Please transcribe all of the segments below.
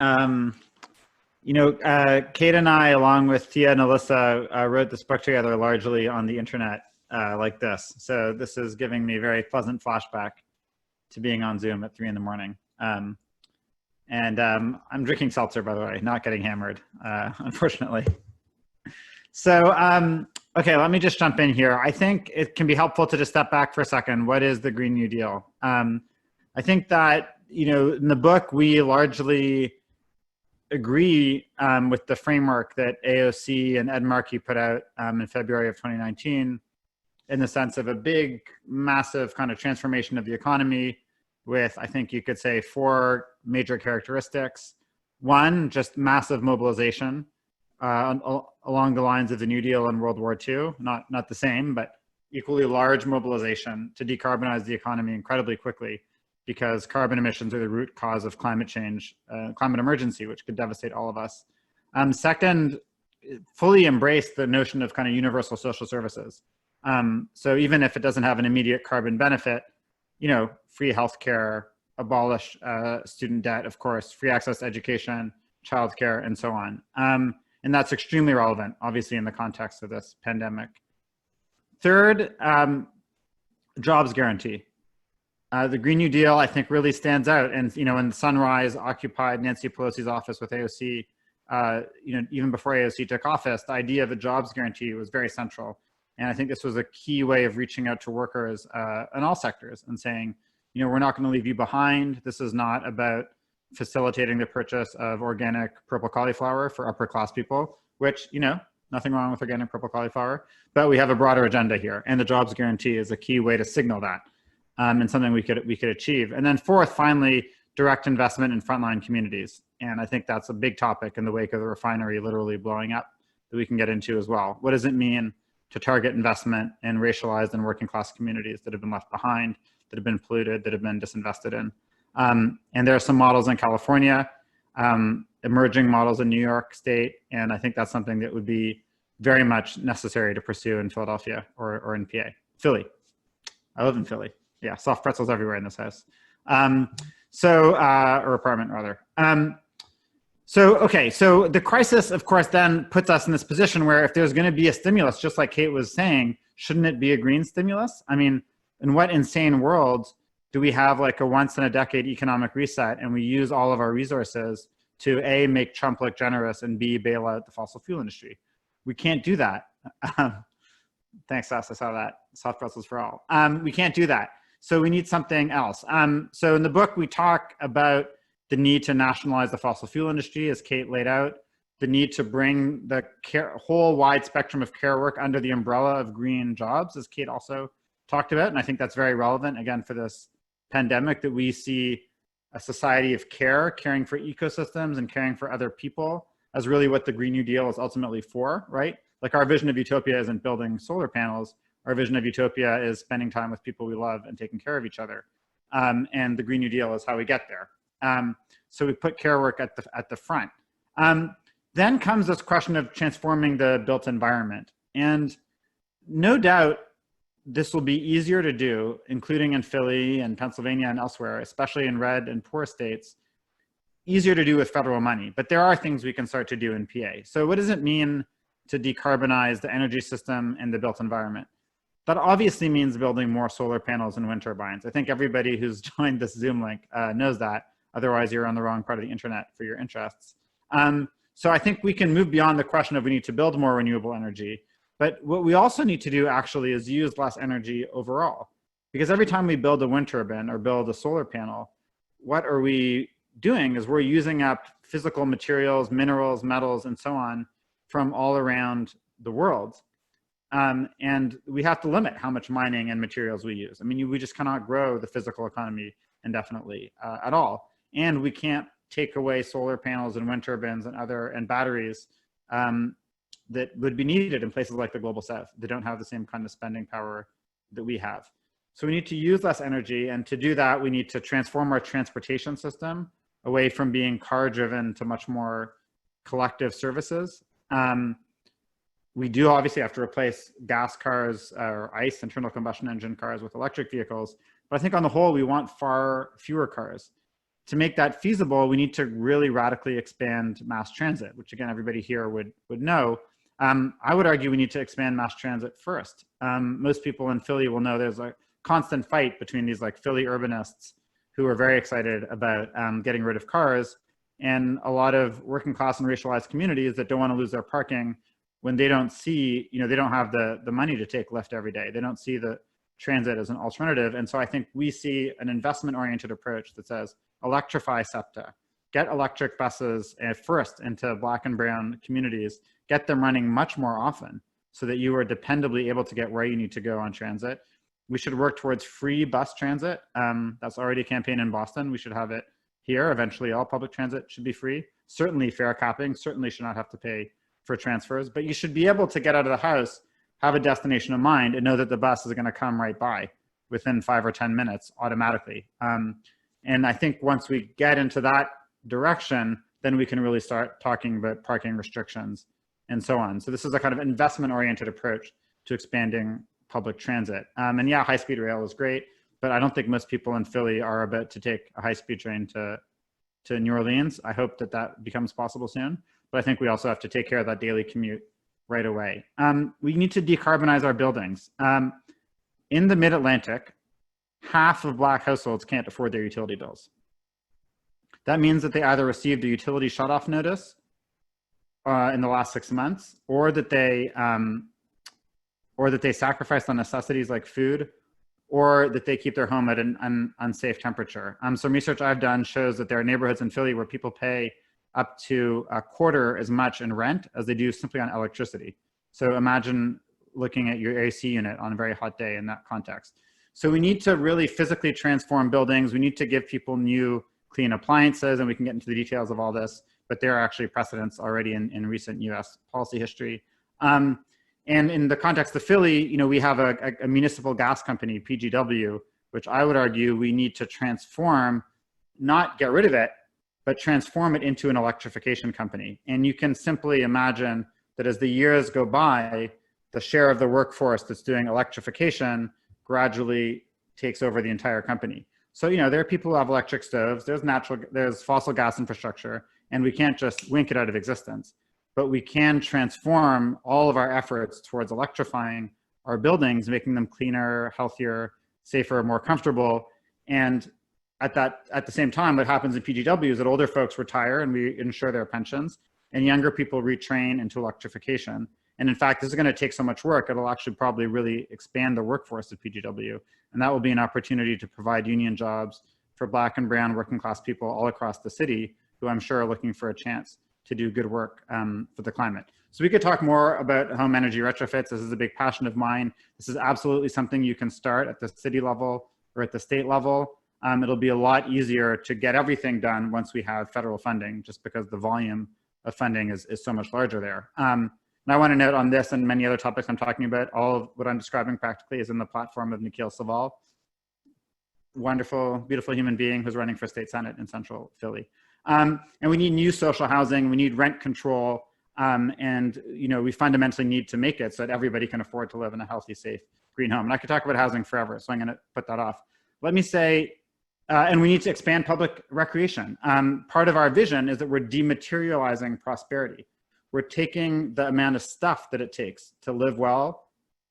Um, Kate and I, along with Tia and Alyssa, wrote this book together largely on the internet like this. So this is giving me a very pleasant flashback to being on Zoom at 3 in the morning. I'm drinking seltzer, by the way, not getting hammered, unfortunately. So, okay, let me just jump in here. I think it can be helpful to just step back for a second. What is the Green New Deal? I think that, in the book, we largely agree with the framework that AOC and Ed Markey put out in February of 2019 in the sense of a big, massive kind of transformation of the economy with, I think you could say, 4 major characteristics. One, just massive mobilization along the lines of the New Deal and World War II, not the same, but equally large mobilization to decarbonize the economy incredibly quickly, because carbon emissions are the root cause of climate change, climate emergency, which could devastate all of us. Second, fully embrace the notion of kind of universal social services. So even if it doesn't have an immediate carbon benefit, free healthcare, abolish student debt, of course, free access to education, childcare, and so on. And that's extremely relevant, obviously, in the context of this pandemic. Third, jobs guarantee. The Green New Deal, I think, really stands out. And, when Sunrise occupied Nancy Pelosi's office with AOC, even before AOC took office, the idea of a jobs guarantee was very central. And I think this was a key way of reaching out to workers in all sectors and saying, we're not going to leave you behind. This is not about facilitating the purchase of organic purple cauliflower for upper class people, which, nothing wrong with organic purple cauliflower, but we have a broader agenda here. And the jobs guarantee is a key way to signal that. And something we could achieve. And then fourth, finally, direct investment in frontline communities. And I think that's a big topic in the wake of the refinery literally blowing up that we can get into as well. What does it mean to target investment in racialized and working class communities that have been left behind, that have been polluted, that have been disinvested in? And there are some models in California, emerging models in New York State. And I think that's something that would be very much necessary to pursue in Philadelphia or in PA. Philly. I live in Philly. Yeah, soft pretzels everywhere in this house. Or apartment rather. So the crisis, of course, then puts us in this position where if there's going to be a stimulus, just like Kate was saying, shouldn't it be a green stimulus? I mean, in what insane world do we have like a once in a decade economic reset and we use all of our resources to A, make Trump look generous, and B, bail out the fossil fuel industry? We can't do that. Thanks, Sas, I saw that. Soft pretzels for all. We can't do that. So we need something else. So in the book, we talk about the need to nationalize the fossil fuel industry, as Kate laid out, the need to bring the whole wide spectrum of care work under the umbrella of green jobs, as Kate also talked about. And I think that's very relevant, again, for this pandemic, that we see a society of care, caring for ecosystems and caring for other people as really what the Green New Deal is ultimately for, right? Like our vision of utopia isn't building solar panels. Our vision of utopia is spending time with people we love and taking care of each other. And the Green New Deal is how we get there. So we put care work at the front. Then comes this question of transforming the built environment. And no doubt this will be easier to do, including in Philly and Pennsylvania and elsewhere, especially in red and poor states, easier to do with federal money. But there are things we can start to do in PA. So what does it mean to decarbonize the energy system and the built environment? That obviously means building more solar panels and wind turbines. I think everybody who's joined this Zoom link knows that. Otherwise, you're on the wrong part of the internet for your interests. So I think we can move beyond the question of we need to build more renewable energy. But what we also need to do actually is use less energy overall. Because every time we build a wind turbine or build a solar panel, what are we doing is we're using up physical materials, minerals, metals, and so on from all around the world. And we have to limit how much mining and materials we use. I mean, we just cannot grow the physical economy indefinitely at all. And we can't take away solar panels and wind turbines and batteries that would be needed in places like the global south. They don't have the same kind of spending power that we have. So we need to use less energy. And to do that, we need to transform our transportation system away from being car driven to much more collective services. We do obviously have to replace gas cars or ICE, internal combustion engine cars, with electric vehicles. But I think on the whole, we want far fewer cars. to make that feasible, we need to really radically expand mass transit, which again, everybody here would know. I would argue we need to expand mass transit first. Most people in Philly will know there's a constant fight between these like Philly urbanists who are very excited about getting rid of cars, and a lot of working class and racialized communities that don't want to lose their parking when they don't see, they don't have the money to take Lyft every day. They don't see the transit as an alternative. And so I think we see an investment-oriented approach that says, electrify SEPTA, get electric buses first into Black and brown communities, get them running much more often so that you are dependably able to get where you need to go on transit. We should work towards free bus transit. That's already a campaign in Boston. We should have it here. Eventually, all public transit should be free. Certainly fare capping, certainly should not have to pay for transfers, but you should be able to get out of the house, have a destination in mind, and know that the bus is gonna come right by within 5 or 10 minutes automatically. And I think once we get into that direction, then we can really start talking about parking restrictions and so on. So this is a kind of investment-oriented approach to expanding public transit. And yeah, high-speed rail is great, but I don't think most people in Philly are about to take a high-speed train to New Orleans. I hope that that becomes possible soon, but I think we also have to take care of that daily commute right away. We need to decarbonize our buildings. In the Mid-Atlantic, half of Black households can't afford their utility bills. That means that they either received a utility shutoff notice in the last 6 months, or that they sacrificed on necessities like food, or that they keep their home at an unsafe temperature. Some research I've done shows that there are neighborhoods in Philly where people pay up to a quarter as much in rent as they do simply on electricity. So imagine looking at your AC unit on a very hot day in that context. So we need to really physically transform buildings. We need to give people new clean appliances, and we can get into the details of all this, but there are actually precedents already in recent US policy history. And in the context of Philly, we have a municipal gas company, PGW, which I would argue we need to transform, not get rid of it, but transform it into an electrification company. And you can simply imagine that as the years go by, the share of the workforce that's doing electrification gradually takes over the entire company. So, there are people who have electric stoves, there's fossil gas infrastructure, and we can't just wink it out of existence. But we can transform all of our efforts towards electrifying our buildings, making them cleaner, healthier, safer, more comfortable. And at the same time, what happens in PGW is that older folks retire and we insure their pensions, and younger people retrain into electrification. And in fact, this is going to take so much work, it'll actually probably really expand the workforce of PGW. And that will be an opportunity to provide union jobs for Black and brown working class people all across the city, who I'm sure are looking for a chance to do good work for the climate. So we could talk more about home energy retrofits. This is a big passion of mine. This is absolutely something you can start at the city level or at the state level. It'll be a lot easier to get everything done once we have federal funding, just because the volume of funding is so much larger there. And I want to note on this and many other topics I'm talking about, all of what I'm describing practically is in the platform of Nikhil Saval, wonderful, beautiful human being who's running for state senate in central Philly. And we need new social housing, we need rent control, and we fundamentally need to make it so that everybody can afford to live in a healthy, safe, green home. And I could talk about housing forever, so I'm going to put that off. Let me say, and we need to expand public recreation. Part of our vision is that we're dematerializing prosperity. We're taking the amount of stuff that it takes to live well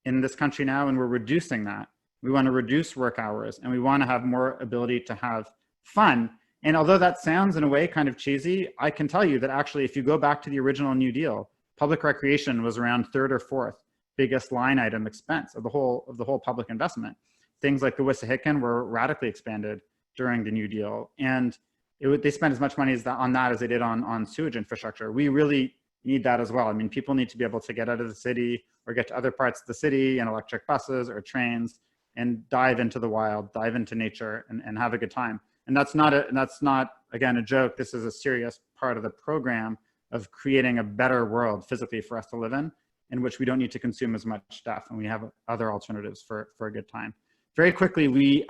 in this country now, and we're reducing that. We want to reduce work hours, and we want to have more ability to have fun. And although that sounds in a way kind of cheesy, I can tell you that actually, if you go back to the original New Deal, public recreation was around third or fourth biggest line item expense of the whole public investment. Things like the Wissahickon were radically expanded during the New Deal, and they spent as much money on that as they did on sewage infrastructure. We really need that as well. I mean, people need to be able to get out of the city or get to other parts of the city in electric buses or trains and dive into the wild, dive into nature, and have a good time. And that's not, again, a joke. This is a serious part of the program of creating a better world physically for us to live in which we don't need to consume as much stuff, and we have other alternatives for a good time. Very quickly, we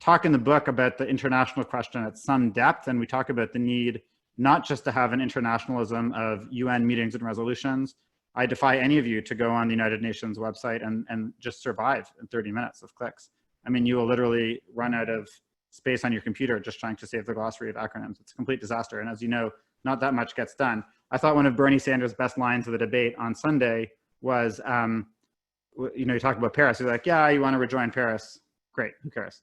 talk in the book about the international question at some depth, and we talk about the need not just to have an internationalism of UN meetings and resolutions. I defy any of you to go on the United Nations website and just survive in 30 minutes of clicks. I mean, you will literally run out of space on your computer just trying to save the glossary of acronyms. It's a complete disaster. And as you know, not that much gets done. I thought one of Bernie Sanders' best lines of the debate on Sunday was, you talk about Paris. You're like, yeah, you want to rejoin Paris. Great, who cares?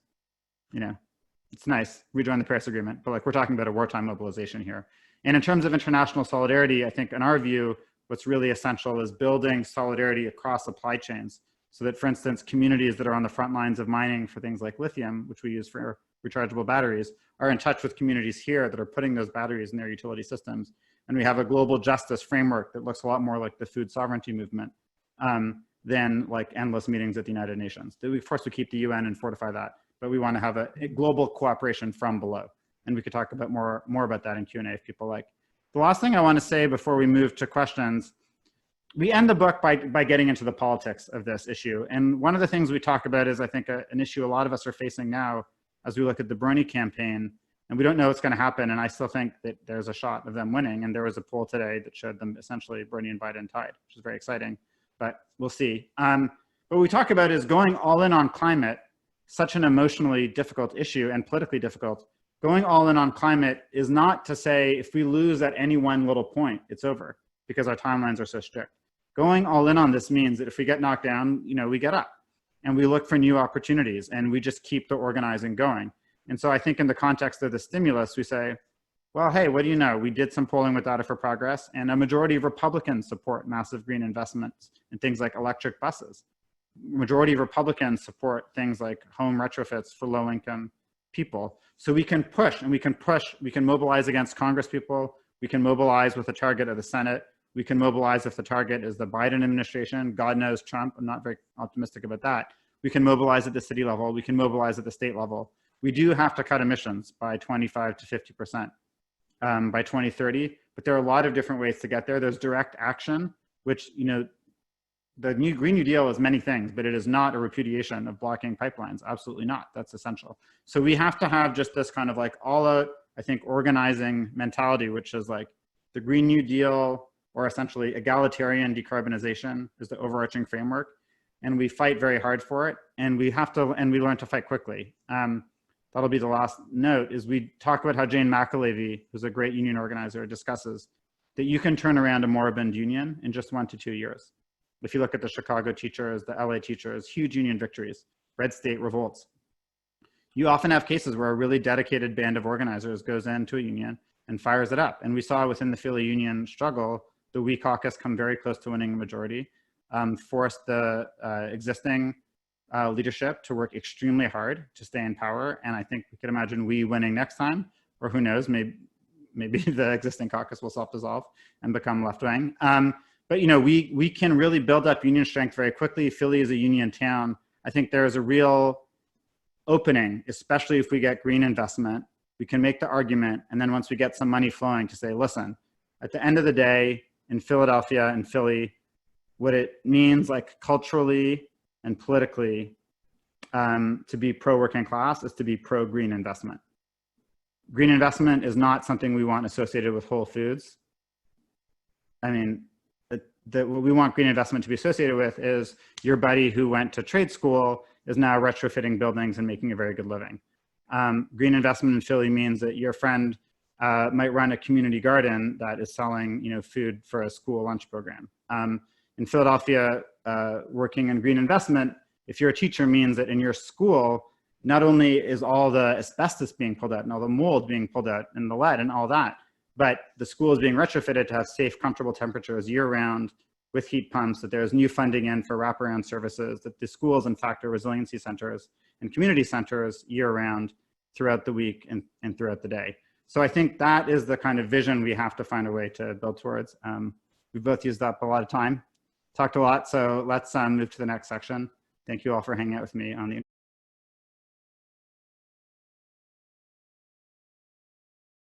It's nice, rejoin the Paris Agreement, but like we're talking about a wartime mobilization here. And in terms of international solidarity, I think in our view, what's really essential is building solidarity across supply chains so that, for instance, communities that are on the front lines of mining for things like lithium, which we use for rechargeable batteries, are in touch with communities here that are putting those batteries in their utility systems. And we have a global justice framework that looks a lot more like the food sovereignty movement than like endless meetings at the United Nations. Of course, we keep the UN and fortify that, but we want to have a global cooperation from below. And we could talk about more about that in Q&A if people like. The last thing I want to say before we move to questions, we end the book by getting into the politics of this issue. And one of the things we talk about is, I think, an issue a lot of us are facing now as we look at the Bernie campaign, and we don't know what's going to happen. And I still think that there's a shot of them winning. And there was a poll today that showed them essentially Bernie and Biden tied, which is very exciting, but we'll see. What we talk about is going all in on climate, such an emotionally difficult issue and politically difficult. Going all in on climate is not to say if we lose at any one little point, it's over because our timelines are so strict. Going all in on this means that if we get knocked down, we get up and we look for new opportunities and we just keep the organizing going. And so I think in the context of the stimulus, we say, well, hey, what do you know? We did some polling with Data for Progress, and a majority of Republicans support massive green investments in things like electric buses. Majority of Republicans support things like home retrofits for low-income people. So we can push, and we can mobilize against Congress people, we can mobilize with a target of the Senate, we can mobilize if the target is the Biden administration, God knows Trump, I'm not very optimistic about that. We can mobilize at the city level, we can mobilize at the state level. We do have to cut emissions by 25 to 50% by 2030, but there are a lot of different ways to get there. There's direct action, which, the new Green New Deal is many things, but it is not a repudiation of blocking pipelines. Absolutely not. That's essential. So we have to have just this kind of like all out, I think, organizing mentality, which is like the Green New Deal, or essentially egalitarian decarbonization is the overarching framework. And we fight very hard for it. And we learn to fight quickly. That'll be the last note, is we talk about how Jane McAlevey, who's a great union organizer, discusses that you can turn around a moribund union in just 1 to 2 years. If you look at the Chicago teachers, the LA teachers, huge union victories, red state revolts. You often have cases where a really dedicated band of organizers goes into a union and fires it up. And we saw within the Philly union struggle, the We Caucus come very close to winning a majority, forced the existing leadership to work extremely hard to stay in power. And I think we could imagine we winning next time, or who knows, maybe the existing caucus will self-dissolve and become left-wing. But we can really build up union strength very quickly. Philly is a union town. I think there is a real opening, especially if we get green investment. We can make the argument, and then once we get some money flowing, to say, listen, at the end of the day, in Philadelphia and Philly, what it means, like culturally and politically, to be pro-working class is to be pro-green investment. Green investment is not something we want associated with Whole Foods. I mean, what we want green investment to be associated with is your buddy who went to trade school is now retrofitting buildings and making a very good living. Green investment in Philly means that your friend might run a community garden that is selling, food for a school lunch program. In Philadelphia, working in green investment, if you're a teacher, means that in your school, not only is all the asbestos being pulled out and all the mold being pulled out and the lead and all that, but the school is being retrofitted to have safe, comfortable temperatures year-round with heat pumps, that there's new funding in for wraparound services, that the schools, in fact, are resiliency centers and community centers year-round throughout the week and throughout the day. So I think that is the kind of vision we have to find a way to build towards. We've both used up a lot of time, talked a lot, so let's move to the next section. Thank you all for hanging out with me on the